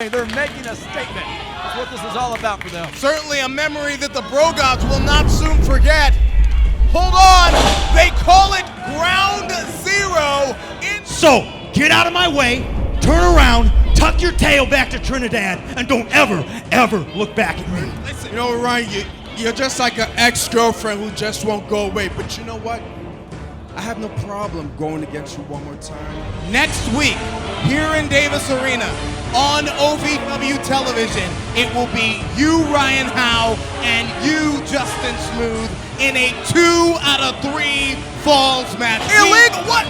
They're making a statement. That's what this is all about for them. Certainly a memory that the Bro Gods will not soon forget. Hold on, they call it ground zero. So, get out of my way, turn around, tuck your tail back to Trinidad, and don't ever, ever look back at me. Listen, you know, Ryan, you're just like an ex-girlfriend who just won't go away. But you know what? I have no problem going against you one more time. Next week, here in Davis Arena, on OVW television, it will be you, Ryan Howe, and you, Justin Smooth, in a 2 out of 3 falls match. Illegal? What?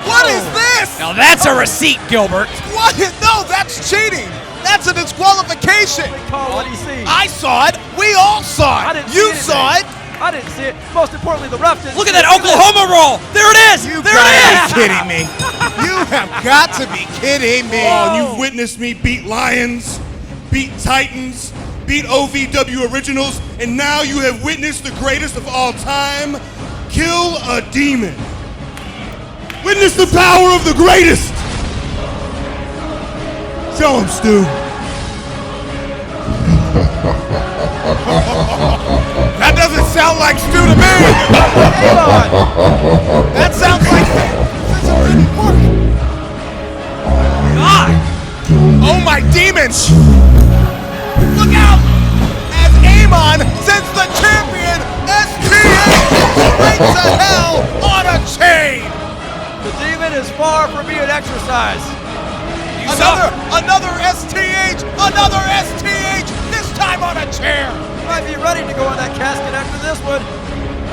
What is this? Now that's a receipt, Gilbert. What? No, that's cheating. That's a disqualification. Call what he sees. I saw it. We all saw it. You saw it. I didn't see it. Most importantly, the ref didn't. Look at that Oklahoma roll. There it is. You there it is. gotta be kidding me. You have got to be kidding me. Oh, you've witnessed me beat Lions, beat Titans, beat OVW Originals, and now you have witnessed the greatest of all time kill a demon. Witness the power of the greatest. Show him, Stu. That doesn't sound like Stu to me. That sounds like God. Oh my demons! Look out! As Amon sends the champion STA straight to hell on a chain. The demon is far from being exercised. Another STH, another STH. This time on a chair. Might be ready to go in that casket after this one.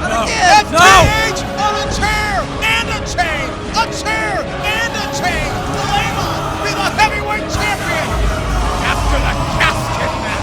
No. STH on a chair and a chain. A chair and a chain. Will Amon be the heavyweight champion after the casket match?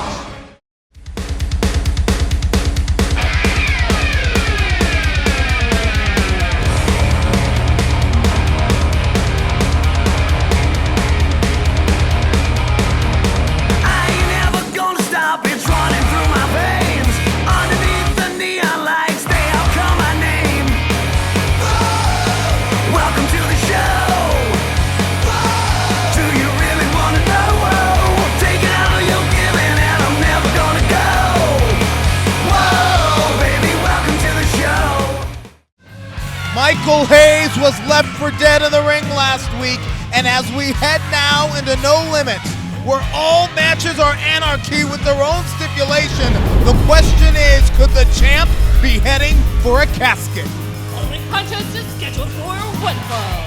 Michael Hayes was left for dead in the ring last week, and as we head now into No Limits, where all matches are anarchy with their own stipulation, the question is, could the champ be heading for a casket? Following contest is scheduled for one fall.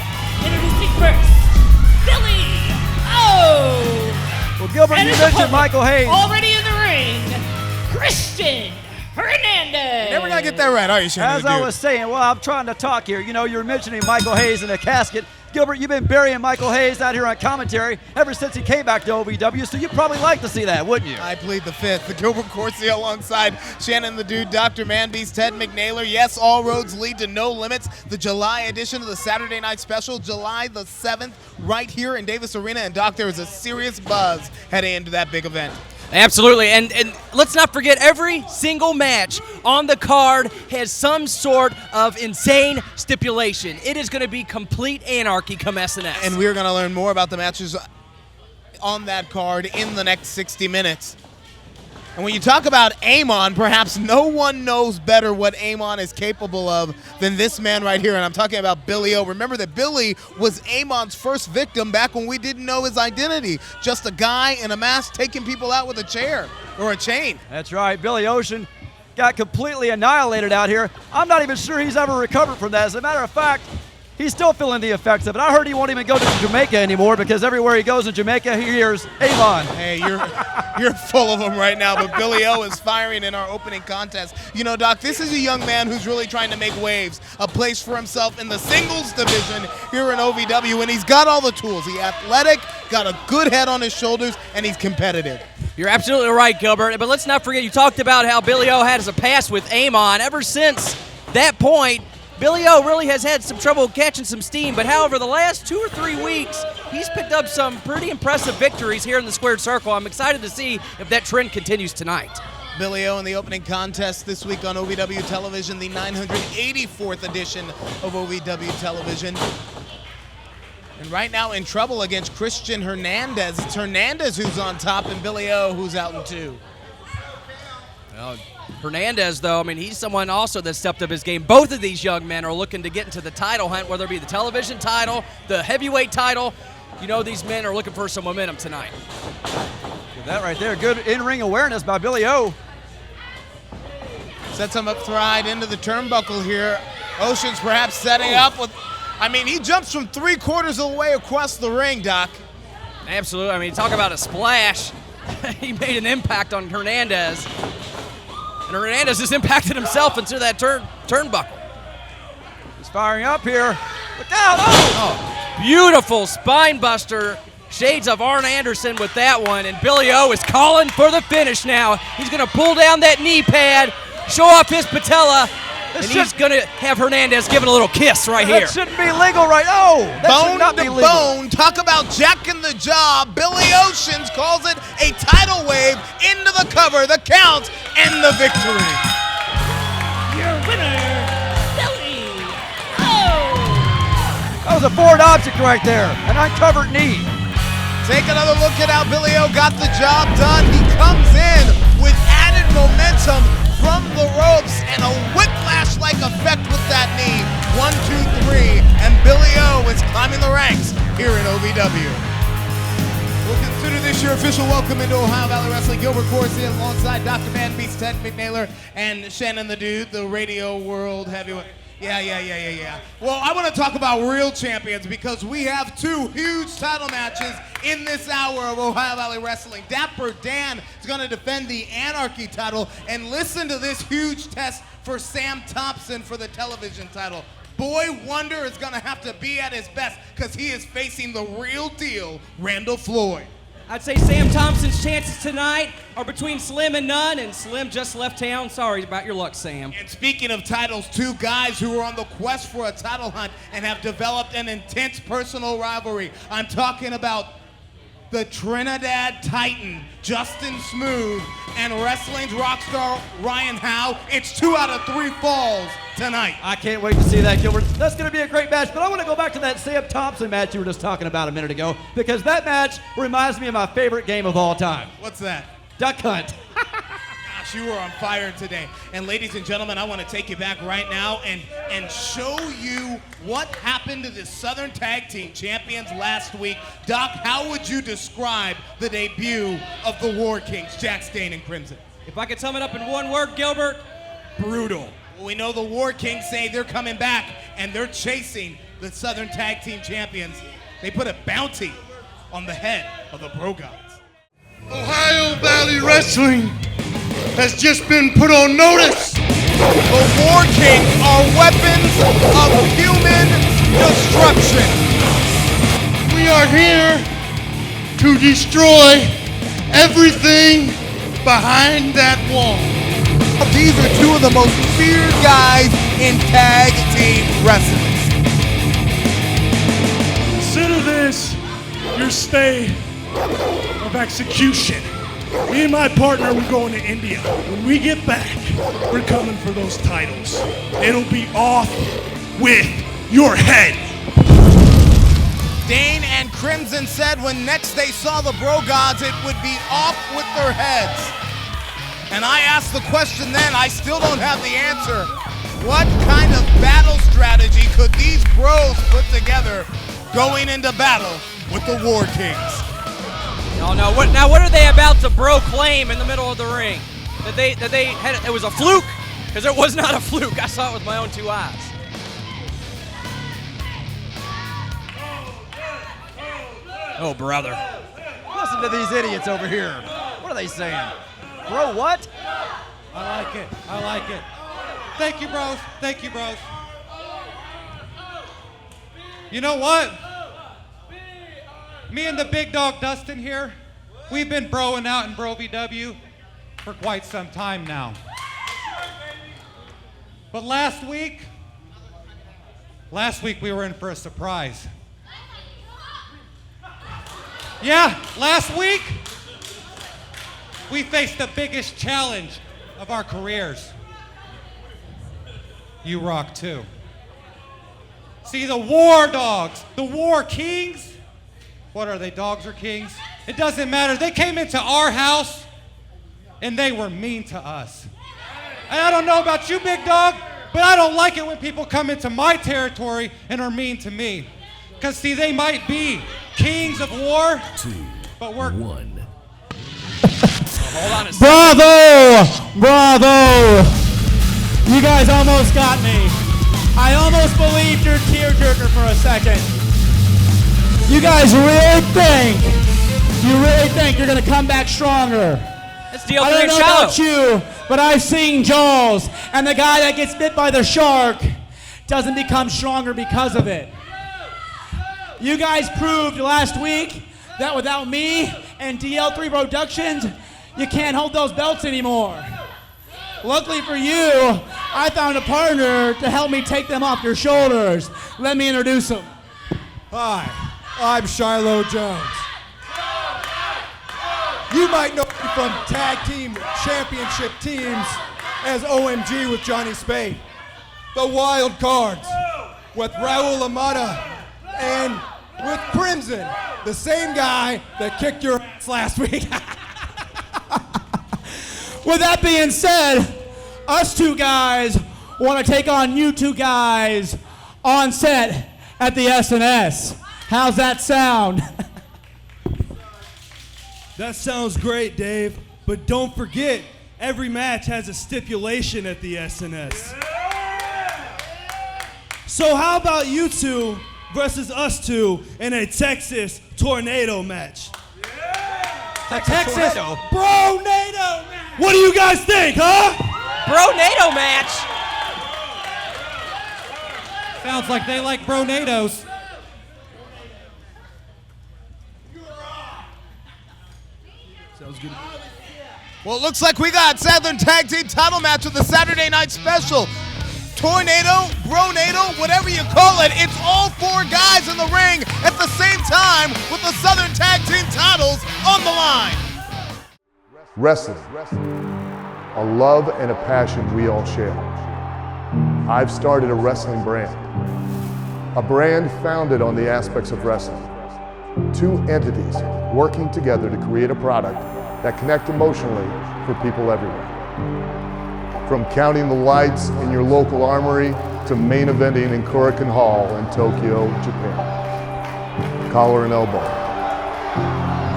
Introducing first, Billy O. Well, Gilbert, And you his mentioned opponent, Michael Hayes. already in the ring, Christian Hernandez. Never gonna get that right, are you, Shannon? As I was saying, well, I'm trying to talk here. You know, you're mentioning Michael Hayes in a casket. Gilbert, you've been burying Michael Hayes out here on commentary ever since he came back to OVW, so you'd probably like to see that, wouldn't you? I plead the fifth. The Gilbert Corsi alongside Shannon the Dude, Dr. Manbeast, Ted McNaylor. Yes, all roads lead to No Limits, the July edition of the Saturday Night Special, July the 7th, right here in Davis Arena. And, Doc, there is a serious buzz heading into that big event. Absolutely, and let's not forget, every single match on the card has some sort of insane stipulation. It is going to be complete anarchy come SNS. And we're going to learn more about the matches on that card in the next 60 minutes. And when you talk about Amon, perhaps no one knows better what Amon is capable of than this man right here, and I'm talking about Billy O. Remember that Billy was Amon's first victim back when we didn't know his identity. Just a guy in a mask taking people out with a chair or a chain. That's right. Billy Ocean got completely annihilated out here. I'm not even sure he's ever recovered from that. As a matter of fact, he's still feeling the effects of it. I heard he won't even go to Jamaica anymore because everywhere he goes in Jamaica, he hears Avon. Hey, you're full of them right now, but Billy O is firing in our opening contest. You know, Doc, this is a young man who's really trying to make waves, a place for himself in the singles division here in OVW, and he's got all the tools. He's athletic, got a good head on his shoulders, and he's competitive. You're absolutely right, Gilbert, but let's not forget, you talked about how Billy O had a past with Amon. Ever since that point, Billy O really has had some trouble catching some steam, but however, the last 2 or 3 weeks, he's picked up some pretty impressive victories here in the squared circle. I'm excited to see if that trend continues tonight. Billy O in the opening contest this week on OVW Television, the 984th edition of OVW Television. And right now in trouble against Christian Hernandez. It's Hernandez who's on top and Billy O who's out in 2. Well, Hernandez, though, I mean, he's someone also that stepped up his game. Both of these young men are looking to get into the title hunt, whether it be the television title, the heavyweight title. You know, these men are looking for some momentum tonight. That right there, good in-ring awareness by Billy O. Sets him up right into the turnbuckle here. Ocean's perhaps setting up with, I mean, he jumps from 3/4 of the way across the ring, Doc. Absolutely. I mean, talk about a splash. He made an impact on Hernandez. And Hernandez has impacted himself into that turnbuckle. He's firing up here. Look out! Oh! Beautiful spine buster. Shades of Arn Anderson with that one. And Billy O is calling for the finish now. He's going to pull down that knee pad, show off his patella, and he's going to have Hernandez give it a little kiss right here. That shouldn't be legal, right? Oh, that should not be legal. Bone. Talk about jacking the jaw. Billy Oceans calls it a tidal wave into the cover, the count, and the victory. Your winner, Billy O. That was a foreign object right there, an uncovered knee. Take another look at how Billy O got the job done. He comes in with added momentum from the ropes and a whiplash-like effect with that knee. 1, 2, 3, and Billy O is climbing the ranks here in OVW. We'll consider this your official welcome into Ohio Valley Wrestling. Gilbert Corsi alongside Dr. Man Beats Ted McNaylor and Shannon the Dude, the radio world heavyweight. Yeah. Well, I want to talk about real champions because we have 2 huge title matches in this hour of Ohio Valley Wrestling. Dapper Dan is going to defend the Anarchy title, and listen to this huge test for Sam Thompson for the television title. Boy Wonder is going to have to be at his best because he is facing the real deal, Randall Floyd. I'd say Sam Thompson's chances tonight are between slim and none, and Slim just left town. Sorry about your luck, Sam. And speaking of titles, 2 guys who are on the quest for a title hunt and have developed an intense personal rivalry. I'm talking about the Trinidad Titan, Justin Smooth, and wrestling's rock star, Ryan Howe. It's 2 out of 3 falls tonight. I can't wait to see that, Gilbert. That's going to be a great match, but I want to go back to that Sam Thompson match you were just talking about a minute ago, because that match reminds me of my favorite game of all time. What's that? Duck Hunt. Gosh, you were on fire today. And ladies and gentlemen, I want to take you back right now and show you what happened to the Southern Tag Team Champions last week. Doc, how would you describe the debut of the War Kings, Jack Stain and Crimson? If I could sum it up in one word, Gilbert, brutal. Well, we know the War Kings say they're coming back, and they're chasing the Southern Tag Team Champions. They put a bounty on the head of the Bro Gods. Ohio Valley Wrestling has just been put on notice. The War Kings are weapons of human destruction. We are here to destroy everything behind that wall. These are 2 of the most feared guys in tag team wrestling. Consider this your stay of execution. Me and my partner, we're going to India. When we get back, we're coming for those titles. It'll be off with your head. Dane and Crimson said when next they saw the Bro Gods, it would be off with their heads. And I asked the question then, I still don't have the answer. What kind of battle strategy could these bros put together going into battle with the War Kings? Oh no! What are they about to proclaim in the middle of the ring? That they had it was a fluke? Because it was not a fluke. I saw it with my own 2 eyes. Oh brother! Listen to these idiots over here. What are they saying? Bro, what? I like it. Thank you, bros. You know what? Me and the big dog Dustin here, we've been broing out in BroVW for quite some time now. But last week we were in for a surprise. Yeah, last week we faced the biggest challenge of our careers. You rock too. See, the War Dogs, the War Kings, what are they, dogs or kings? It doesn't matter. They came into our house, and they were mean to us. And I don't know about you, big dog, but I don't like it when people come into my territory and are mean to me. Because, see, they might be kings of war, but we're... Hold on a second. Bravo! Bravo! You guys almost got me. I almost believed your tearjerker for a second. You guys really think you're gonna come back stronger? That's DL3 I don't and know Shiloh. about you, but I've seen Jaws, and the guy that gets bit by the shark doesn't become stronger because of it. You guys proved last week that without me and DL3 Productions, you can't hold those belts anymore. Luckily for you, I found a partner to help me take them off your shoulders. Let me introduce him. Hi, I'm Shiloh Jones. You might know me from tag team championship teams as OMG with Johnny Spade, the Wild Cards with Raul Amata, and with Crimson, the same guy that kicked your ass last week. With that being said, us two guys want to take on you two guys on set at the SNS. How's that sound? That sounds great, Dave. But don't forget, every match has a stipulation at the SNS. So how about you two versus us two in a Texas tornado match? A Texas Tornado. Bro-nado match. What do you guys think, huh? Bro-nado match. Sounds like they like Bronados. Sounds good. Well, it looks like we got Southern Tag Team title match of the Saturday Night Special. Tornado, Bronado, whatever you call it, it's all four guys in the ring at the same time with the Southern Tag Team titles on the line. Wrestling, a love and a passion we all share. I've started a wrestling brand, a brand founded on the aspects of wrestling. Two entities working together to create a product that connect emotionally for people everywhere. From counting the lights in your local armory to main eventing in Korakuen Hall in Tokyo, Japan. Collar and elbow,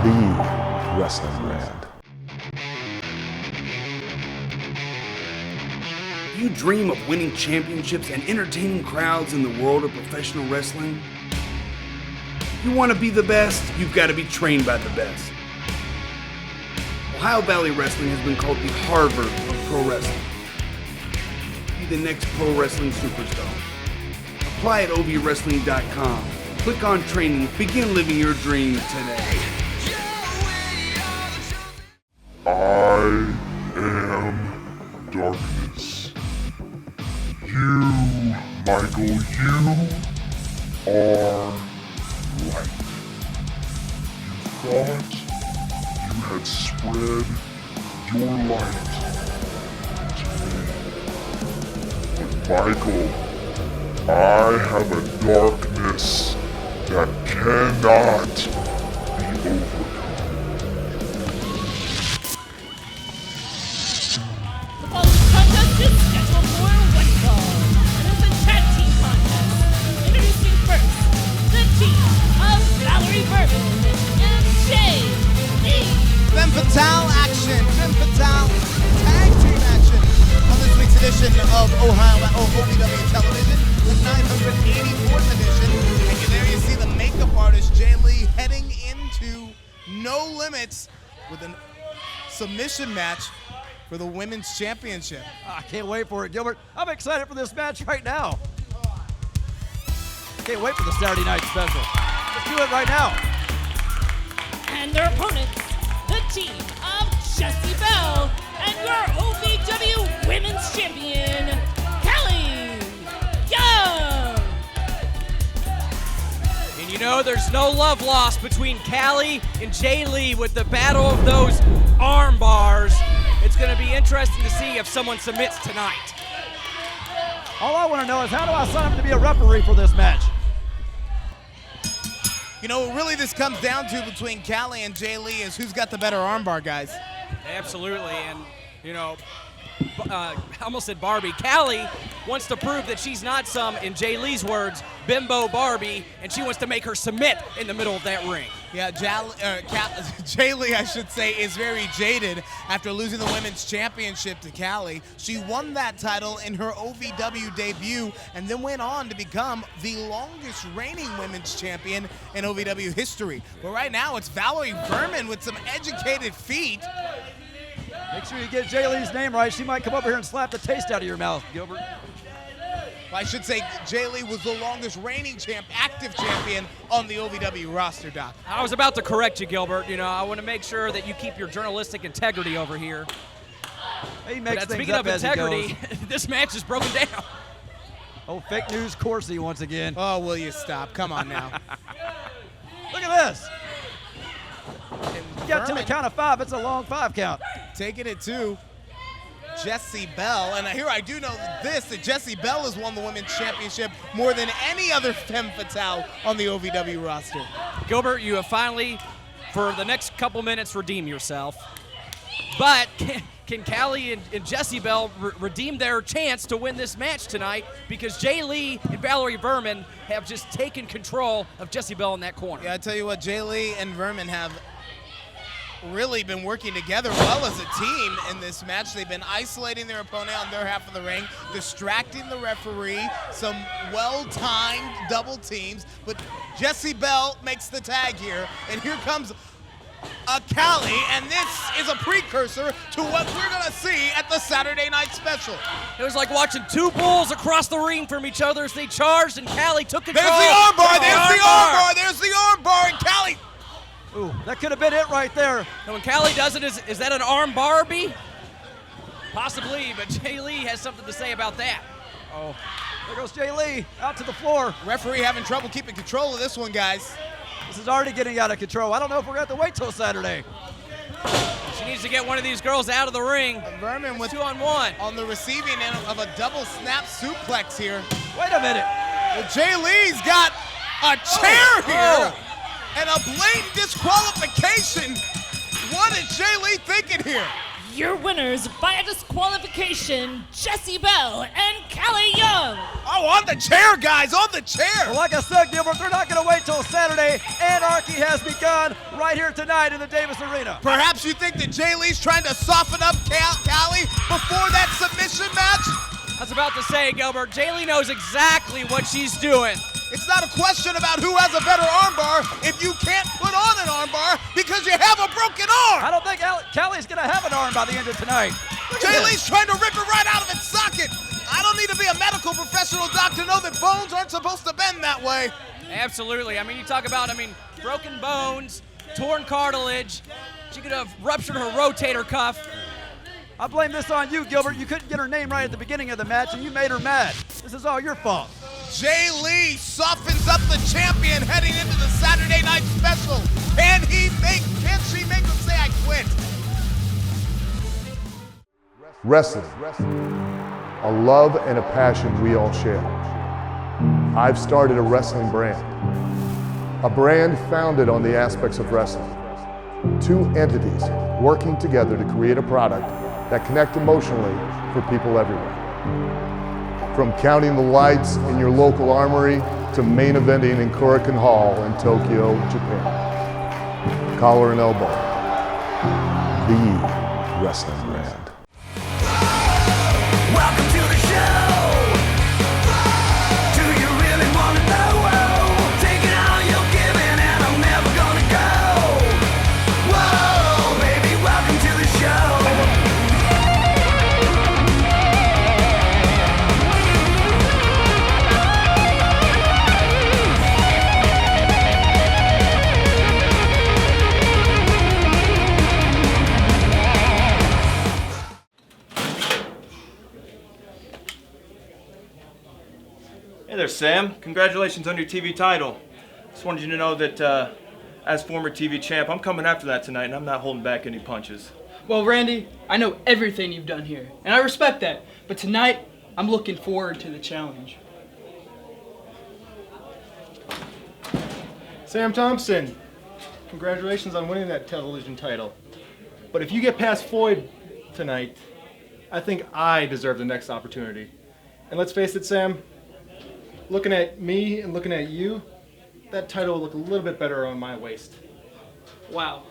the wrestling brand. You dream of winning championships and entertaining crowds in the world of professional wrestling? If you want to be the best, you've got to be trained by the best. Ohio Valley Wrestling has been called the Harvard of pro wrestling. Be the next pro wrestling superstar. Apply at ovwrestling.com. Click on training. Begin living your dream today. I am darkness. You, Michael, you are light. You thought you had spread your light to me. But Michael, I have a darkness that cannot be overcome. The following contest is scheduled for one fall. It is a tag team contest. Introducing first, the team of Valerie Bourbon and Jay Lee. Femme Fatale action, Femme Fatale tag team action on this week's edition of OVW Television, the 984th edition. And there you see the makeup artist Jay Lee heading into No Limits with a submission match for the Women's Championship. I can't wait for it, Gilbert. I'm excited for this match right now. Can't wait for the Saturday Night Special. Let's do it right now. And their opponents, the team of Jesse Bell and your OVW Women's Champion, Kelly Young. And you know there's no love lost between Callie and Jay Lee with the battle of those arm bars. It's going to be interesting to see if someone submits tonight. All I want to know is how do I sign up to be a referee for this match? You know, what really this comes down to between Callie and Jay Lee is who's got the better armbar, guys. Absolutely, and you know, I almost said Barbie. Callie wants to prove that she's not some, in Jay Lee's words, bimbo Barbie, and she wants to make her submit in the middle of that ring. Yeah, Jay Lee, I should say, is very jaded after losing the women's championship to Callie. She won that title in her OVW debut and then went on to become the longest reigning women's champion in OVW history. But right now, it's Valerie Berman with some educated feet. Make sure you get Jay Lee's name right. She might come over here and slap the taste out of your mouth, Gilbert. I should say Jay Lee was the longest reigning active champion on the OVW roster, Doc. I was about to correct you, Gilbert. You know, I want to make sure that you keep your journalistic integrity over here. He makes things speaking up of as he integrity, this match is broken down. Oh, fake news Corsi once again. Oh, will you stop? Come on now. Look at this. Get to the count of 5. It's a long 5 count. Taking it to Jessie Bell. And here I do know this, that Jessie Bell has won the Women's Championship more than any other femme fatale on the OVW roster. Gilbert, you have finally, for the next couple minutes, redeem yourself. But can Callie and Jessie Bell redeem their chance to win this match tonight? Because Jay Lee and Valerie Berman have just taken control of Jessie Bell in that corner. Yeah, I tell you what, Jay Lee and Verman have really been working together well as a team in this match. They've been isolating their opponent on their half of the ring, distracting the referee, some well-timed double teams, but Jessie Bell makes the tag here, and here comes Callie, and this is a precursor to what we're gonna see at the Saturday Night Special. It was like watching two bulls across the ring from each other as they charged, and Callie took control. There's the armbar, there's the armbar, and Callie. Ooh, that could have been it right there. And when Callie does it, is that an arm Barbie? Possibly, but Jay Lee has something to say about that. Oh, there goes Jay Lee out to the floor. Referee having trouble keeping control of this one, guys. This is already getting out of control. I don't know if we're going to have to wait till Saturday. She needs to get one of these girls out of the ring. Verman with 2-on-1. On the receiving end of a double snap suplex here. Wait a minute. Well, Jay Lee's got a chair here. And a blatant disqualification. What is Jay Lee thinking here? Your winners via disqualification, Jessie Bell and Callie Young. Oh, on the chair, guys, on the chair. Well, like I said, Gilbert, they're not going to wait till Saturday. Anarchy has begun right here tonight in the Davis Arena. Perhaps you think that Jay Lee's trying to soften up Callie before that submission match? I was about to say, Gilbert, Jay Lee knows exactly what she's doing. It's not a question about who has a better armbar if you can't put on an armbar because you have a broken arm. I don't think Callie's going to have an arm by the end of tonight. Jay Lee's trying to rip it right out of its socket. I don't need to be a medical professional, Doc, to know that bones aren't supposed to bend that way. Absolutely. I mean, you talk about, broken bones, torn cartilage. She could have ruptured her rotator cuff. I blame this on you, Gilbert. You couldn't get her name right at the beginning of the match, and you made her mad. This is all your fault. Jay Lee softens up the champion heading into the Saturday Night Special. Can she make him say I quit? Wrestling, a love and a passion we all share. I've started a wrestling brand, a brand founded on the aspects of wrestling. Two entities working together to create a product that connect emotionally for people everywhere. From counting the lights in your local armory to main eventing in Korakuen Hall in Tokyo, Japan. Collar and elbow, the wrestling brand. Welcome to the show. Do you really want to know? Taking all you're giving and I'm never gonna go. Whoa, baby, welcome to the show. Hey there, Sam. Congratulations on your TV title. Just wanted you to know that as former TV champ, I'm coming after that tonight, and I'm not holding back any punches. Well, Randy, I know everything you've done here, and I respect that. But tonight, I'm looking forward to the challenge. Sam Thompson, congratulations on winning that television title. But if you get past Floyd tonight, I think I deserve the next opportunity. And let's face it, Sam, looking at me and looking at you, that title will look a little bit better on my waist. Wow.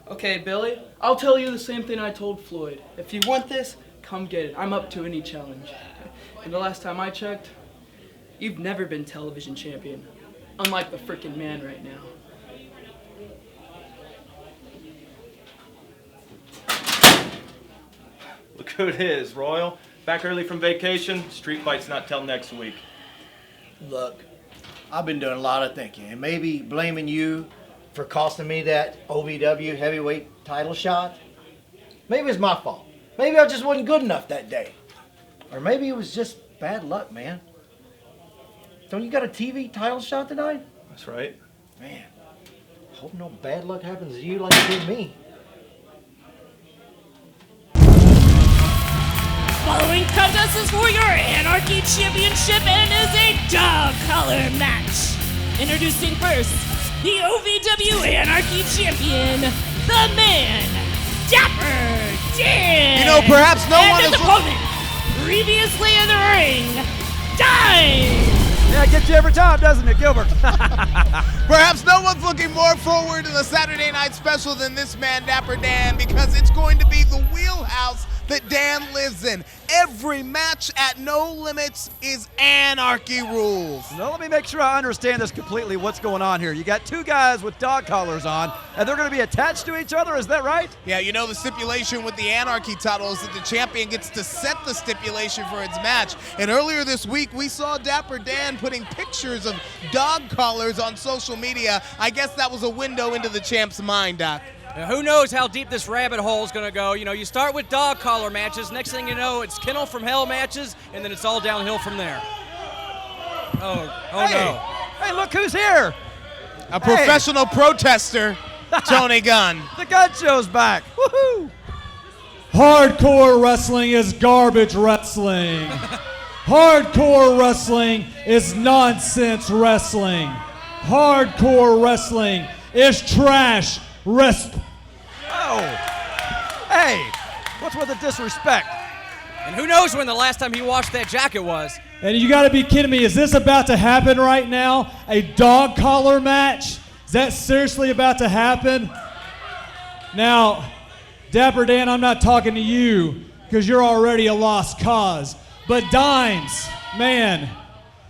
Okay, Billy, I'll tell you the same thing I told Floyd. If you want this, come get it. I'm up to any challenge. And the last time I checked, you've never been television champion. Unlike the freaking man right now. Look who it is, Royal. Back early from vacation. Street fight's not till next week. Look, I've been doing a lot of thinking, and maybe blaming you for costing me that OVW heavyweight title shot. Maybe it's my fault. Maybe I just wasn't good enough that day. Or maybe it was just bad luck, man. Don't you got a TV title shot tonight? That's right. Man, hope no bad luck happens to you like it did me. Following contest is for your Anarchy Championship and is a dog collar match. Introducing first, the OVW Anarchy Champion, the man, Dapper Dan. You know, perhaps no one and his is opponent, previously in the ring, Dime. Yeah, it gets you every time, doesn't it, Gilbert? Perhaps no one's looking more forward to the Saturday night special than this man, Dapper Dan, because it's going to be the wheelhouse that Dan lives in. Every match at No Limits is Anarchy rules. Now, let me make sure I understand this completely, what's going on here. You got two guys with dog collars on, and they're going to be attached to each other, is that right? Yeah, you know the stipulation with the Anarchy title is that the champion gets to set the stipulation for its match. And earlier this week, we saw Dapper Dan putting pictures of dog collars on social media. I guess that was a window into the champ's mind, Doc. Now, who knows how deep this rabbit hole is going to go. You know, you start with dog collar matches. Next thing you know, it's kennel from hell matches, and then it's all downhill from there. Oh hey, no. Hey, look who's here. A professional protester, Tony Gunn. The gun show's back. Woohoo! Hardcore wrestling is garbage wrestling. Hardcore wrestling is nonsense wrestling. Hardcore wrestling is trash wrestling. Oh, hey, what's with the disrespect? And who knows when the last time he washed that jacket was. And you gotta be kidding me, is this about to happen right now? A dog collar match? Is that seriously about to happen? Now, Dapper Dan, I'm not talking to you because you're already a lost cause. But Dimes, man,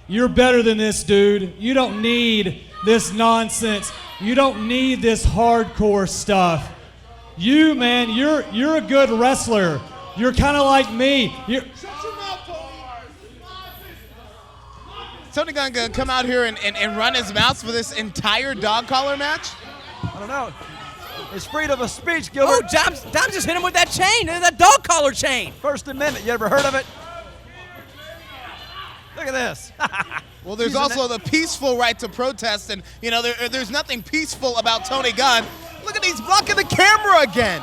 you're better than this, dude. You don't need this nonsense. You don't need this hardcore stuff. You, man, you're a good wrestler. You're kind of like me. Tony Gunn gonna come out here and run his mouth for this entire dog collar match? I don't know. It's freedom of speech, Gilbert. Oh, Dom just hit him with that chain, that dog collar chain. First Amendment, you ever heard of it? Look at this. Well, there's also the peaceful right to protest, and you know there's nothing peaceful about Tony Gunn. Look at he's blocking the camera again.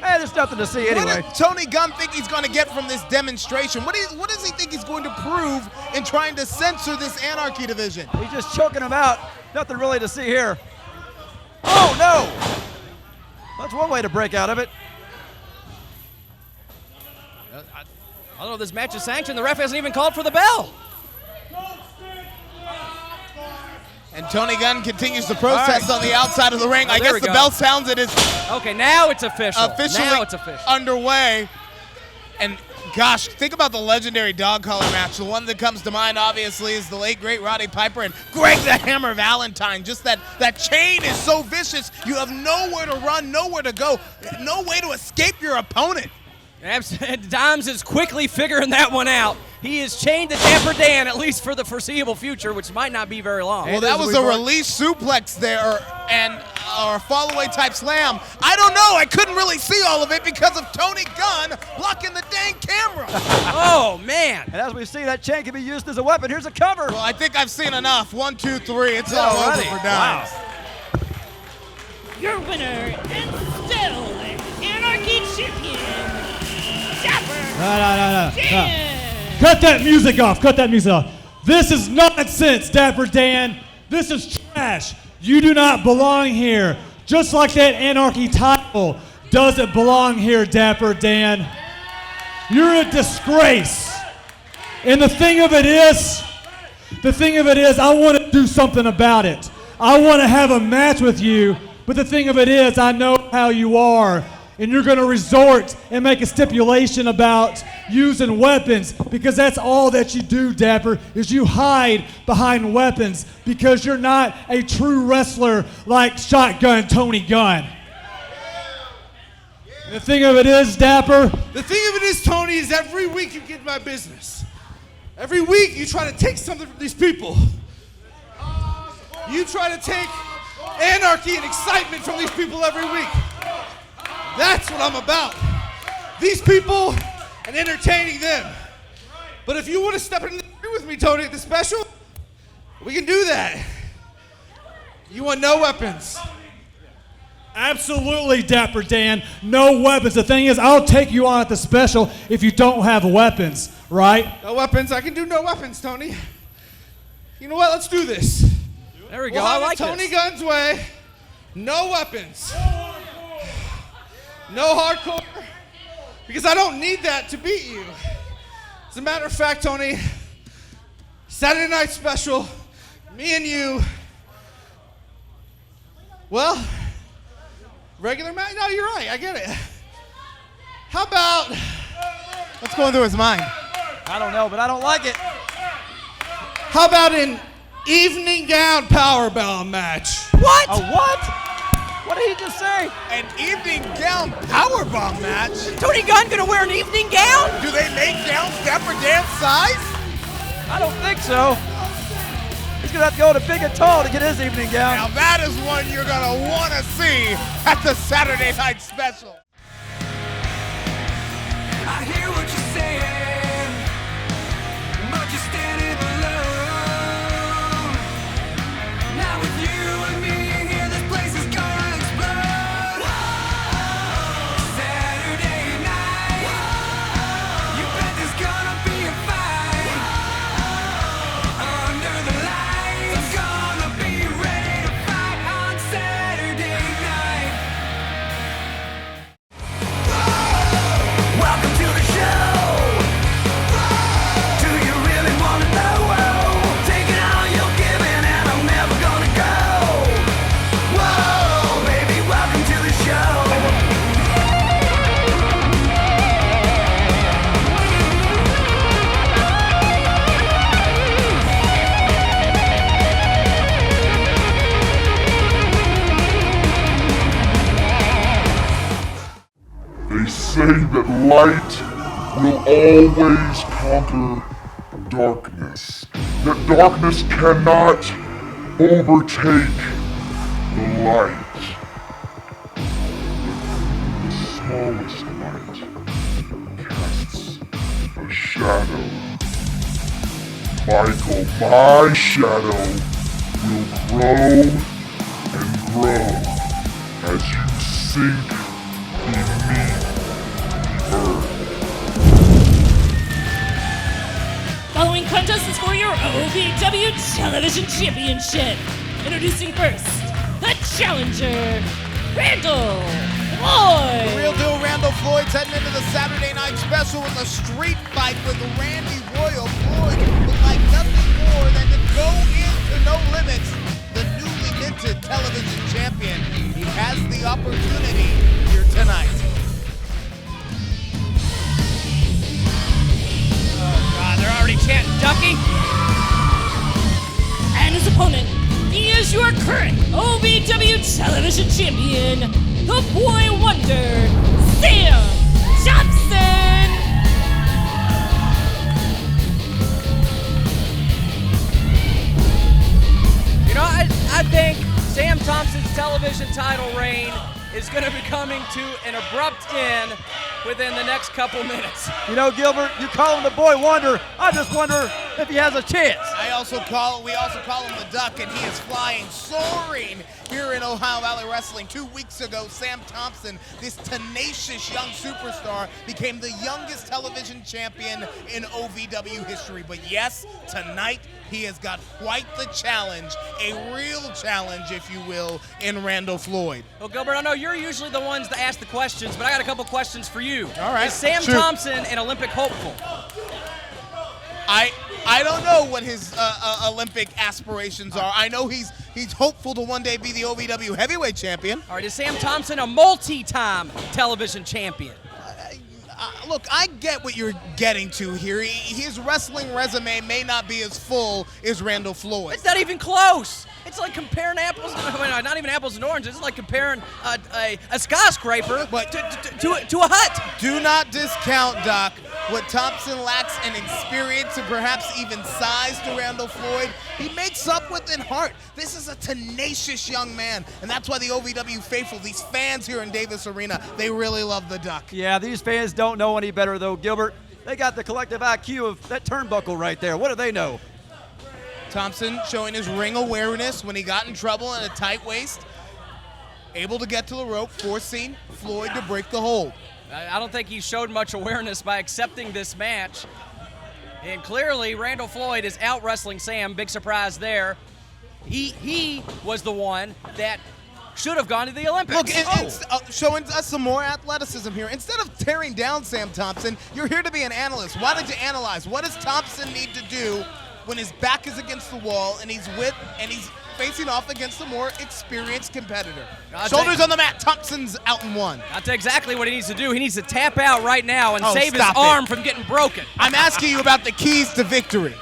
Hey, there's nothing to see anyway. What does Tony Gunn think he's going to get from this demonstration? What does he think he's going to prove in trying to censor this Anarchy division? He's just choking him out. Nothing really to see here. Oh, no! That's one way to break out of it. I don't know if this match is sanctioned. The ref hasn't even called for the bell. And Tony Gunn continues to protest on the outside of the ring. I guess the bell sounds it is okay, now it's officially officially underway. And gosh, think about the legendary dog collar match. The one that comes to mind, obviously, is the late, great Roddy Piper and Greg the Hammer Valentine. Just that chain is so vicious, you have nowhere to run, nowhere to go, no way to escape your opponent. Dimes is quickly figuring that one out. He is chained to Dapper Dan, at least for the foreseeable future, which might not be very long. Well, that was a release suplex there, or a fall-away type slam. I don't know. I couldn't really see all of it because of Tony Gunn blocking the dang camera. Oh, man. And as we see, that chain can be used as a weapon. Here's a cover. Well, I think I've seen enough. 1, 2, 3. It's all over for Dimes. Wow. Your winner and still Anarchy Champion, Dapper Dan. cut that music off. Cut that music off. This is nonsense, Dapper Dan. This is trash. You do not belong here. Just like that Anarchy title doesn't belong here, Dapper Dan. You're a disgrace. And the thing of it is, I want to do something about it. I want to have a match with you, but the thing of it is, I know how you are. And you're going to resort and make a stipulation about using weapons, because that's all that you do, Dapper, is you hide behind weapons because you're not a true wrestler like Shotgun Tony Gunn. The thing of it is, Dapper. The thing of it is, Tony, is every week you get in my business. Every week you try to take something from these people. You try to take anarchy and excitement from these people every week. That's what I'm about. These people and entertaining them. But if you want to step in the ring with me, Tony, at the special, we can do that. You want no weapons. Absolutely, Dapper Dan. No weapons. The thing is, I'll take you on at the special if you don't have weapons, right? No weapons. I can do no weapons, Tony. You know what? Let's do this. There we go. We'll I have like it Tony this. Gunn's way. No weapons. No hardcore. Because I don't need that to beat you. As a matter of fact, Tony, Saturday night special, me and you, well, regular match? No, you're right. I get it. How about, what's going through his mind? I don't know, but I don't like it. How about an evening gown powerbomb match? What? A what? What did he just say? An evening gown powerbomb match? Tony Gunn gonna wear an evening gown? Do they make gowns Dapper Dan's size? I don't think so. He's gonna have to go to Big and Tall to get his evening gown. Now that is one you're gonna want to see at the Saturday night special. I hear what you're saying, but you're standing alone. Now with you and me here, this place is gonna explode. Saturday night, you bet there's gonna be a fight. Under the lights, gonna be ready to fight on Saturday night. Welcome to the show. Do you really wanna know? Taking all you're giving and I'm never gonna go. Whoa, baby, welcome to the show. They say that light will always conquer darkness. That darkness cannot overtake the light. The smallest light casts a shadow. Michael, my shadow will grow and grow as you sink beneath the earth. Following contest is for your OVW Television Championship. Introducing first, the challenger, Randall Floyd. The real deal Randall Floyd's heading into the Saturday night special with a street fight with Randy Royal. Floyd would like nothing more than to go into No Limits, the newly minted television champion. He has the opportunity here tonight. They're already chanting ducky. And his opponent, he is your current OVW Television Champion, the Boy Wonder, Sam Thompson. You know, I think Sam Thompson's television title reign is going to be coming to an abrupt end within the next couple minutes. You know, Gilbert, you call him the Boy Wonder. I just wonder if he has a chance. We also call him the Duck, and he is flying, soaring here in Ohio Valley Wrestling. 2 weeks ago, Sam Thompson, this tenacious young superstar, became the youngest television champion in OVW history. But yes, tonight he has got quite the challenge, a real challenge, if you will, in Randall Floyd. Well, Gilbert, I know you're usually the ones to ask the questions, but I got a couple questions for you. All right. Is Sam Shoot. Thompson an Olympic hopeful? I don't know what his Olympic aspirations are. I know he's hopeful to one day be the OVW heavyweight champion. All right, is Sam Thompson a multi-time television champion? Look, I get what you're getting to here. His wrestling resume may not be as full as Randall Floyd. It's not even close. It's like comparing apples, not even apples and oranges. It's like comparing a skyscraper to a hut. Do not discount, Doc, what Thompson lacks in experience and perhaps even size to Randall Floyd. He makes up with in heart. This is a tenacious young man, and that's why the OVW faithful, these fans here in Davis Arena, they really love the Duck. Yeah, these fans don't know any better, though, Gilbert. They got the collective IQ of that turnbuckle right there. What do they know? Thompson showing his ring awareness when he got in trouble in a tight waist. Able to get to the rope, forcing Floyd to break the hold. I don't think he showed much awareness by accepting this match. And clearly, Randall Floyd is out wrestling Sam. Big surprise there. He was the one that should have gone to the Olympics. Look, it's showing us some more athleticism here. Instead of tearing down Sam Thompson, you're here to be an analyst. Why don't you analyze? What does Thompson need to do when his back is against the wall and he's facing off against a more experienced competitor? Shoulders on the mat. Thompson's out in one. That's exactly what he needs to do. He needs to tap out right now and save his arm from getting broken. I'm asking you about the keys to victory.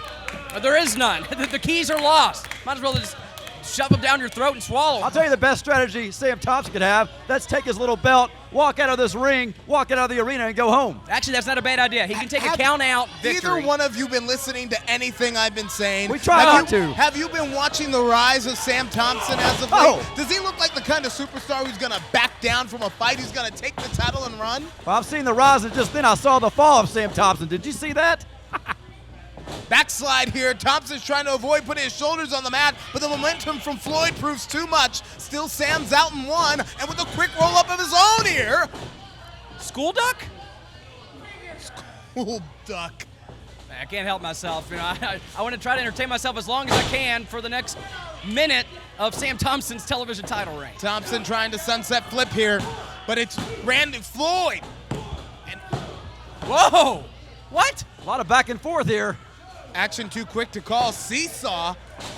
There is none. The keys are lost. Might as well just shove them down your throat and swallow them. I'll tell you the best strategy Sam Thompson could have. Let's take his little belt, walk out of this ring, walk out of the arena, and go home. Actually, that's not a bad idea. He can take a count-out victory. Either one of you been listening to anything I've been saying? We try not to. Have you been watching the rise of Sam Thompson as of late? Does he look like the kind of superstar who's going to back down from a fight? He's going to take the title and run? Well, I've seen the rise, and just then I saw the fall of Sam Thompson. Did you see that? Backslide here. Thompson's trying to avoid putting his shoulders on the mat, but the momentum from Floyd proves too much. Still Sam's out in one, and with a quick roll-up of his own here. School duck? School duck. I can't help myself. You know, I want to try to entertain myself as long as I can for the next minute of Sam Thompson's television title reign. Thompson trying to sunset flip here, but it's Randall Floyd. Whoa! What? A lot of back and forth here. Action too quick to call. Seesaw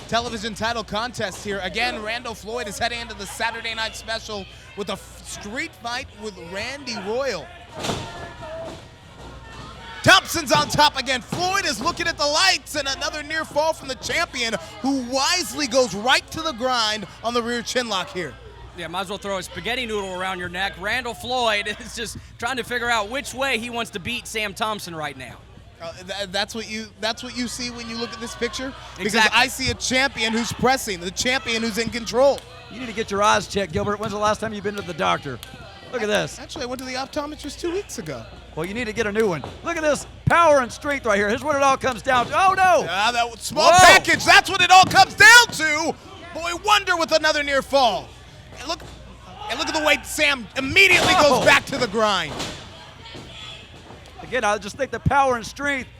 television title contest here. Again, Randall Floyd is heading into the Saturday night special with a street fight with Randy Royal. Thompson's on top again. Floyd is looking at the lights, and another near fall from the champion, who wisely goes right to the grind on the rear chin lock here. Yeah, might as well throw a spaghetti noodle around your neck. Randall Floyd is just trying to figure out which way he wants to beat Sam Thompson right now. That's what you see when you look at this picture? Because Exactly. I see a champion who's pressing, the champion who's in control. You need to get your eyes checked, Gilbert. When's the last time you've been to the doctor? Look at this. Actually, I went to the optometrist 2 weeks ago. Well, you need to get a new one. Look at this power and strength right here. Here's what it all comes down to. Oh, no. That small package, that's what it all comes down to. Boy wonder with another near fall. And look at the way Sam immediately goes back to the grind. Again, I just think the power and strength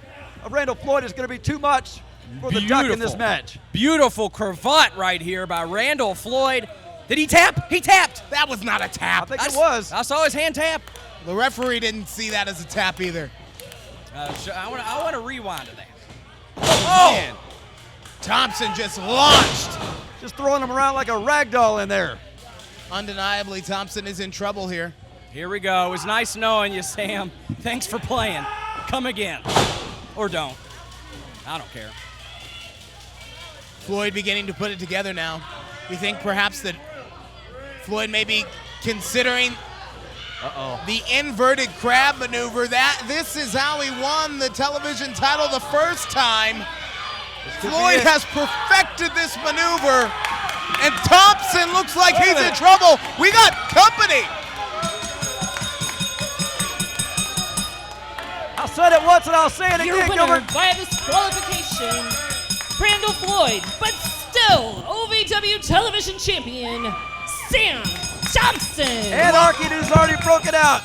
of Randall Floyd is going to be too much for the Duck in this match. Beautiful cravat right here by Randall Floyd. Did he tap? He tapped. That was not a tap. I think it was. I saw his hand tap. The referee didn't see that as a tap either. I want to rewind to that. Oh! Man. Thompson just launched. Just throwing him around like a rag doll in there. Undeniably, Thompson is in trouble here. Here we go. It was nice knowing you, Sam. Thanks for playing. Come again. Or don't. I don't care. Floyd beginning to put it together now. We think perhaps that Floyd may be considering the inverted crab maneuver. This is how he won the television title the first time. Floyd has perfected this maneuver, and Thompson looks like he's in trouble. We got company. I said it once and I'll say it Your again, winner Gilbert. via disqualification, Randall Floyd, but still OVW television champion, Sam Thompson. Anarchy has already broken out.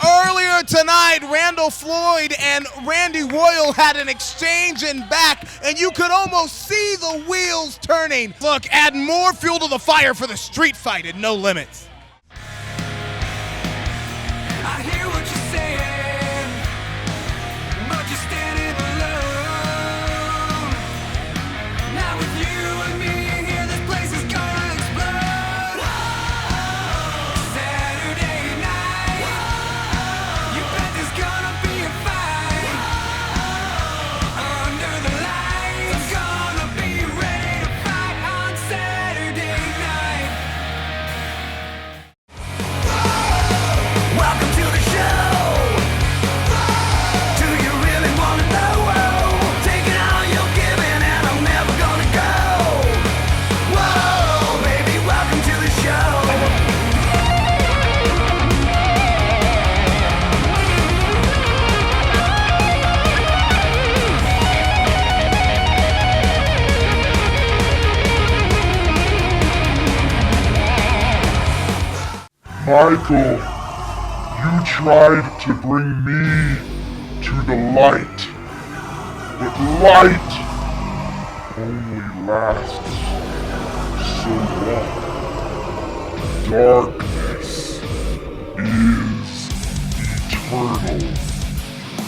Earlier tonight, Randall Floyd and Randy Royal had an exchange in back, and you could almost see the wheels turning. Look, add more fuel to the fire for the street fight at No Limits. I hear what you're saying, but you're standing alone. Not with you and me here, this place is gonna explode. Saturday night, you bet there's gonna be a fight. Under the lights, gonna be ready to fight on Saturday night. Welcome to the show. Do you really want to know? Taking all you're giving and I'm never gonna go. Whoa, baby, welcome to the show. Michael, you tried to bring me to the light, but light only lasts so long. Darkness is eternal,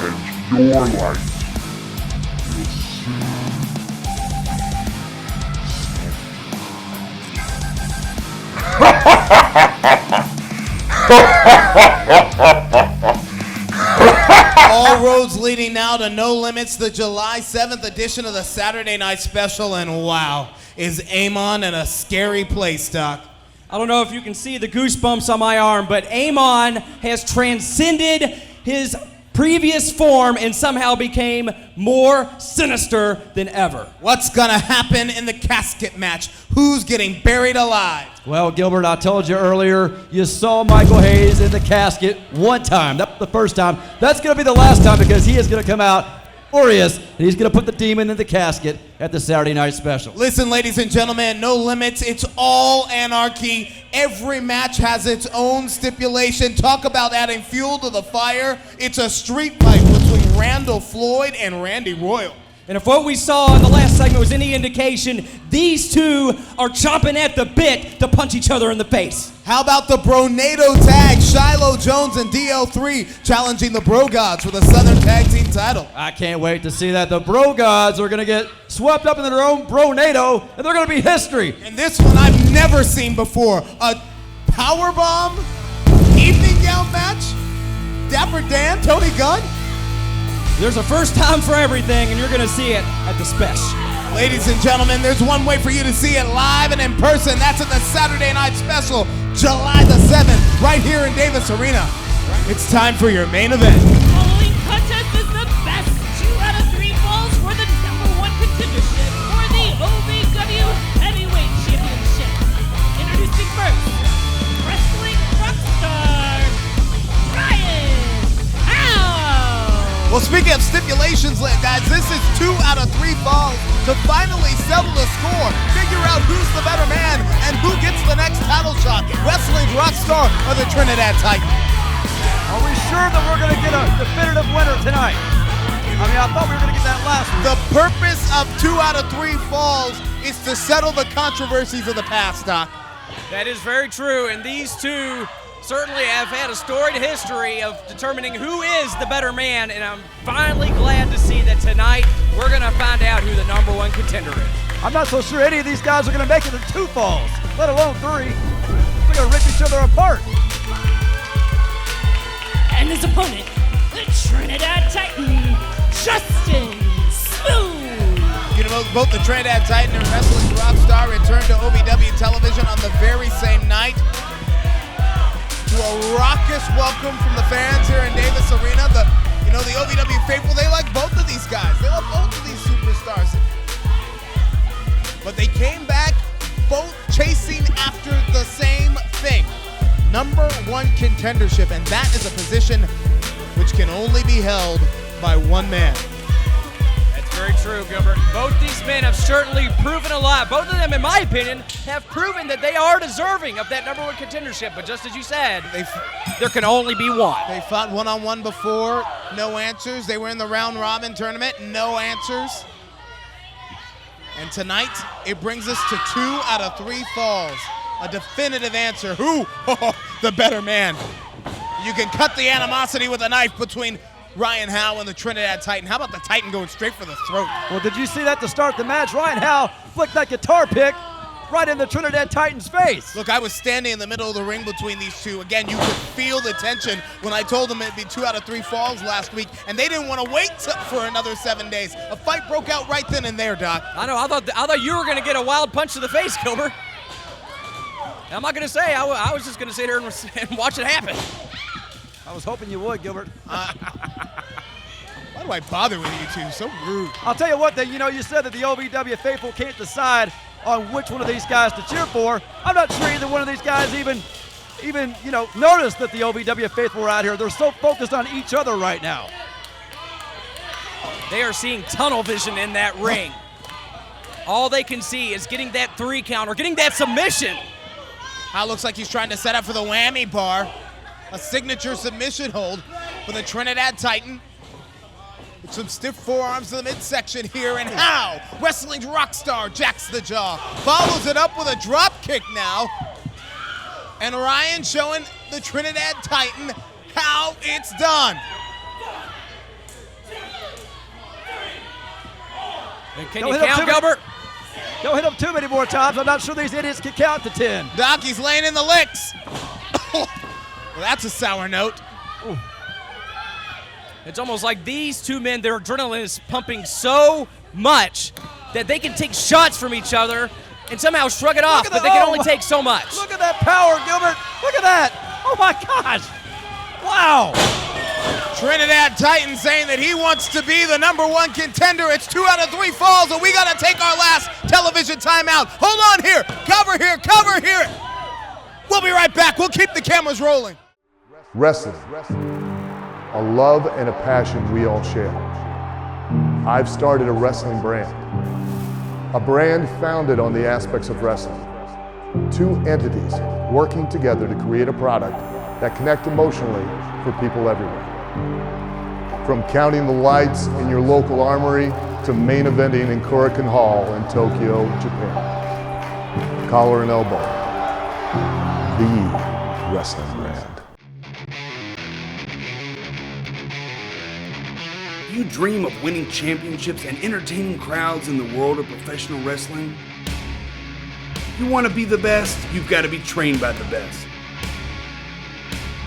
and your light will soon All roads leading now to No Limits, the July 7th edition of the Saturday Night Special, and wow, is Amon in a scary place, Doc. I don't know if you can see the goosebumps on my arm, but Amon has transcended his previous form and somehow became more sinister than ever. What's gonna happen in the casket match? Who's getting buried alive? Well, Gilbert, I told you earlier, you saw Michael Hayes in the casket one time. That's the first time. That's going to be the last time because he is going to come out furious, and he's going to put the demon in the casket at the Saturday Night Special. Listen, ladies and gentlemen, No Limits, it's all anarchy. Every match has its own stipulation. Talk about adding fuel to the fire. It's a street fight between Randall Floyd and Randy Royal. And if what we saw in the last segment was any indication, these two are chomping at the bit to punch each other in the face. How about the Bronado tag? Shiloh Jones and DL3 challenging the Bro Gods for the Southern Tag Team title. I can't wait to see that. The Bro Gods are going to get swept up into their own Bronado, and they're going to be history. And this one I've never seen before. A powerbomb evening gown match? Dapper Dan, Tony Gunn? There's a first time for everything, and you're going to see it at the special. Ladies and gentlemen, there's one way for you to see it live and in person. That's at the Saturday Night Special, July the 7th, right here in Davis Arena. It's time for your main event. Following contest is the best 2 out of 3 falls for the #1 contendership for the OVW Heavyweight Championship. Introducing first, wrestling rockstar, Ryan Howe. Well, speaking of stipulations, guys, this is 2 out of 3 falls to finally settle the score. Figure out who's the better man and who gets the next title shot. Wrestling rockstar or the Trinidad Titan. Are we sure that we're going to get a definitive winner tonight? I mean, I thought we were going to get that last week. The purpose of 2 out of 3 falls is to settle the controversies of the past, Doc. That is very true, and these two certainly have had a storied history of determining who is the better man, and I'm finally glad to see that tonight we're going to find out who the #1 contender is. I'm not so sure any of these guys are going to make it to 2 falls, let alone 3. They're going to rip each other apart. And his opponent, the Trinidad Titan, Justin Smooth. You know, both the Trinidad Titan and Wrestling Rockstar returned to OVW television on the very same night. To a raucous welcome from the fans here in Davis Arena. The OVW faithful, they like both of these guys. They love both of these superstars. But they came back both chasing after the same thing. #1 contendership, and that is a position which can only be held by one man. That's very true, Gilbert. Both these men have certainly proven a lot. Both of them, in my opinion, have proven that they are deserving of that #1 contendership. But just as you said, there can only be one. They fought one-on-one before, no answers. They were in the round-robin tournament, no answers. And tonight, it brings us to 2 out of 3 falls. A definitive answer. Who? The better man. You can cut the animosity with a knife between Ryan Howe and the Trinidad Titan. How about the Titan going straight for the throat? Well, did you see that to start the match? Ryan Howe flicked that guitar pick right in the Trinidad Titan's face. Look, I was standing in the middle of the ring between these two. Again, you could feel the tension when I told them it'd be 2 out of 3 falls last week, and they didn't want to wait for another 7 days. A fight broke out right then and there, Doc. I know. I thought you were going to get a wild punch to the face, Gilbert. I'm not going to say. I was just going to sit here and watch it happen. I was hoping you would, Gilbert. Why do I bother with you two? So rude. I'll tell you what, then, you said that the OVW faithful can't decide on which one of these guys to cheer for. I'm not sure either one of these guys even noticed that the OVW faithful were out here. They're so focused on each other right now. They are seeing tunnel vision in that ring. All they can see is getting that 3 count or getting that submission. Howe looks like he's trying to set up for the whammy bar. A signature submission hold for the Trinidad Titan. With some stiff forearms to the midsection here, and Howe, wrestling's rock star, jacks the jaw. Follows it up with a drop kick now. And Ryan showing the Trinidad Titan how it's done. And can you count, Gilbert? Don't hit him too many more times. I'm not sure these idiots can count to 10. Doc, he's laying in the licks. Well, that's a sour note. Ooh. It's almost like these two men, their adrenaline is pumping so much that they can take shots from each other and somehow shrug it off, but they can only take so much. Look at that power, Gilbert. Look at that. Oh, my gosh. Wow. Trinidad Titan saying that he wants to be the #1 contender. It's 2 out of 3 falls, and we got to take our last television timeout. Hold on here. Cover here. Cover here. We'll be right back. We'll keep the cameras rolling. Wrestling, a love and a passion we all share. I've started a wrestling brand, a brand founded on the aspects of wrestling. 2 entities working together to create a product that connect emotionally for people everywhere. From counting the lights in your local armory to main eventing in Korakuen Hall in Tokyo, Japan. Collar and Elbow, the wrestling brand. Do you dream of winning championships and entertaining crowds in the world of professional wrestling? If you want to be the best, you've got to be trained by the best.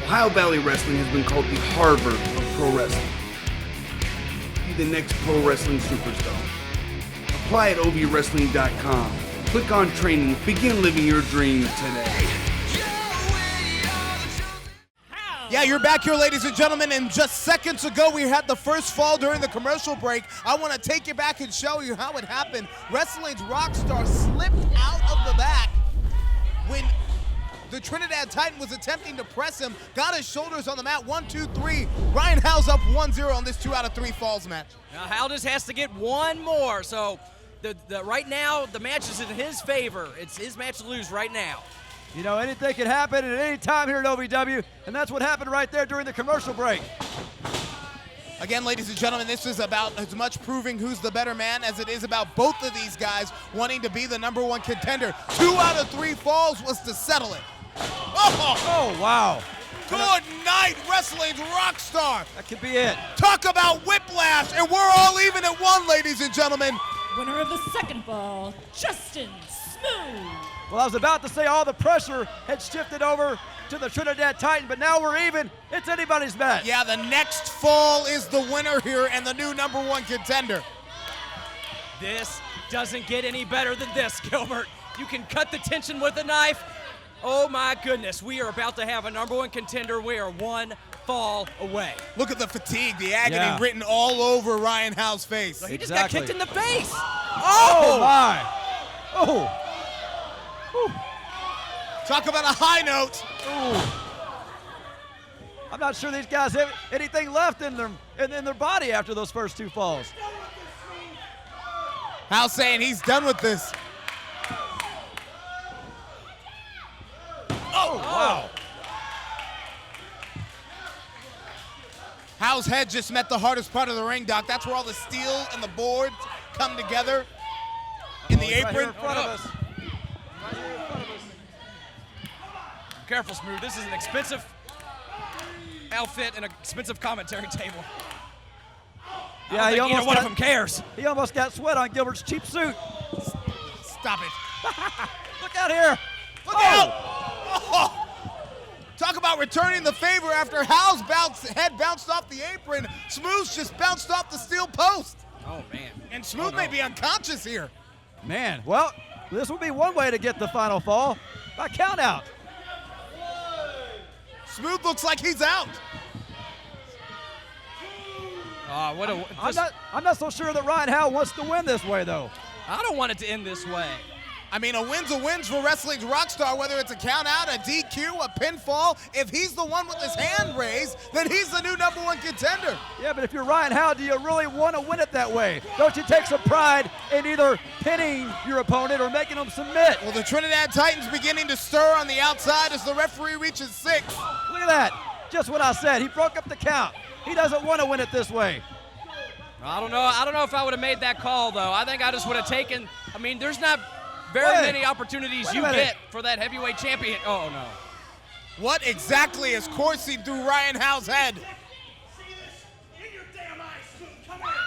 Ohio Valley Wrestling has been called the Harvard of pro wrestling. Be the next pro wrestling superstar. Apply at ovwrestling.com. Click on training. Begin living your dream today. Yeah, you're back here, ladies and gentlemen, and just seconds ago we had the first fall during the commercial break. I want to take you back and show you how it happened. Wrestling's rock star slipped out of the back when the Trinidad Titan was attempting to press him, got his shoulders on the mat. 1, 2, 3. Ryan Howe's up 1-0 on this 2 out of 3 falls match. Now Howe just has to get one more, so right now the match is in his favor. It's his match to lose right now. Anything can happen at any time here at OVW, and that's what happened right there during the commercial break. Again, ladies and gentlemen, this is about as much proving who's the better man as it is about both of these guys wanting to be the #1 contender. 2 out of 3 falls was to settle it. Oh, wow. Good night, wrestling's rock star. That could be it. Talk about whiplash, and we're all even at 1, ladies and gentlemen. Winner of the second fall, Justin Smooth. Well, I was about to say all the pressure had shifted over to the Trinidad Titan, but now we're even. It's anybody's match. Yeah, the next fall is the winner here and the new #1 contender. This doesn't get any better than this, Gilbert. You can cut the tension with a knife. Oh my goodness, we are about to have a #1 contender. We are 1 fall away. Look at the fatigue, the agony written all over Ryan Howe's face. He just got kicked in the face. Oh my. Oh. Talk about a high note. I'm not sure these guys have anything left in their body after those first two falls. Howe saying he's done with this. Oh, wow. Howe's head just met the hardest part of the ring, Doc. That's where all the steel and the boards come together in the apron. Right here in front of us. Careful, Smooth. This is an expensive outfit and an expensive commentary table. Yeah, I don't think either one of them cares. He almost got sweat on Gilbert's cheap suit. Stop it. Look out here. Look out. Oh. Talk about returning the favor after Howe's head bounced off the apron. Smooth's just bounced off the steel post. Oh, man. And Smooth may be unconscious here. Man, well, this would be one way to get the final fall by count out. Smooth looks like he's out. I'm not so sure that Ryan Howe wants to win this way, though. I don't want it to end this way. I mean, a win's a win for wrestling's rock star, whether it's a count out, a DQ, a pinfall. If he's the one with his hand raised, then he's the new #1 contender. Yeah, but if you're Ryan Howe, do you really want to win it that way? Don't you take some pride in either pinning your opponent or making them submit? Well, the Trinidad Titans beginning to stir on the outside as the referee reaches 6. Look at that. Just what I said. He broke up the count. He doesn't want to win it this way. I don't know if I would have made that call, though. I think I just would have taken, I mean, there's not very many opportunities you get for that heavyweight champion. Oh, no. What exactly is coursing through Ryan Howe's head?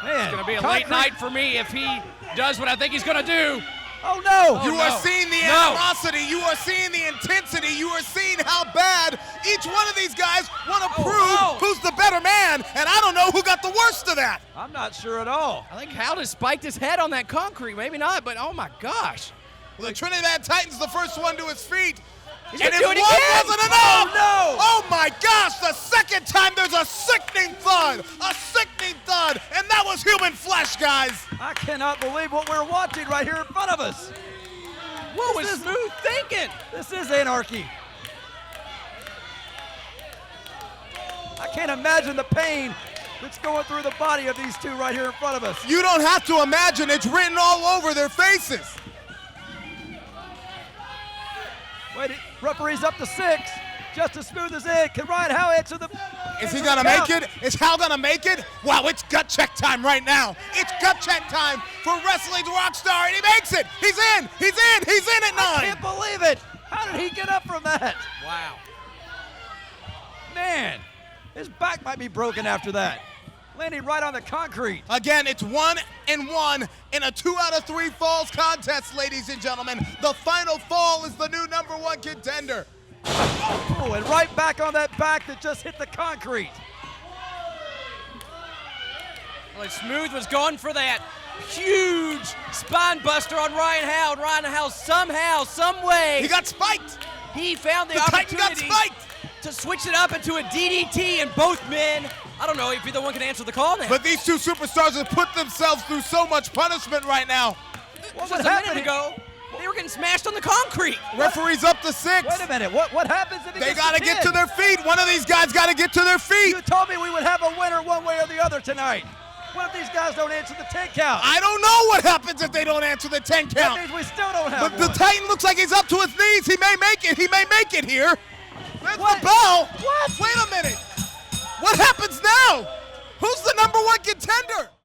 Man, it's going to be a late night for me if he does what I think he's going to do. Oh, no. You are seeing the animosity. You are seeing the intensity. You are seeing how bad each one of these guys want to prove who's the better man, and I don't know who got the worst of that. I'm not sure at all. I think Howe just spiked his head on that concrete. Maybe not, but oh, my gosh. Well, the Trinidad Titans the first one to his feet. He's And gonna if do it one again. wasn't enough, Oh, no. oh my gosh, the second time there's a sickening thud, and that was human flesh, guys. I cannot believe what we're watching right here in front of us. What was Smooth thinking? This is anarchy. I can't imagine the pain that's going through the body of these two right here in front of us. You don't have to imagine, it's written all over their faces. Wait, referee's up to 6. Just as Smooth as in. Can Ryan Howe answer the... Is he gonna make it? Is Howe gonna make it? Wow, it's gut check time right now. It's gut check time for wrestling's rock star, and he makes it. He's in. He's in at 9. I can't believe it. How did he get up from that? Wow. Man, his back might be broken after that. Landing right on the concrete. Again, it's 1-1 in a 2 out of 3 falls contest, ladies and gentlemen. The final fall is the new #1 contender. Oh, and right back on that back that just hit the concrete. Well, Smooth was going for that huge spine buster on Ryan Howe. And Ryan Howe somehow, some way, He got spiked. he found the Titan got opportunity spiked. to switch it up into a DDT, and both men, I don't know if either one can answer the call now. But these two superstars have put themselves through so much punishment right now. Just a minute ago, they were getting smashed on the concrete. Referee's up to 6. Wait a minute. What happens if he They gets got to the get 10? to their feet. One of these guys got to get to their feet. You told me we would have a winner one way or the other tonight. What if these guys don't answer the 10 count? I don't know what happens if they don't answer the 10 That count. means we still don't have But the one. Titan looks like he's up to his knees. He may make it. He may make it here. There's What? the bell. What? Wait a minute. What happens now? Who's the #1 contender?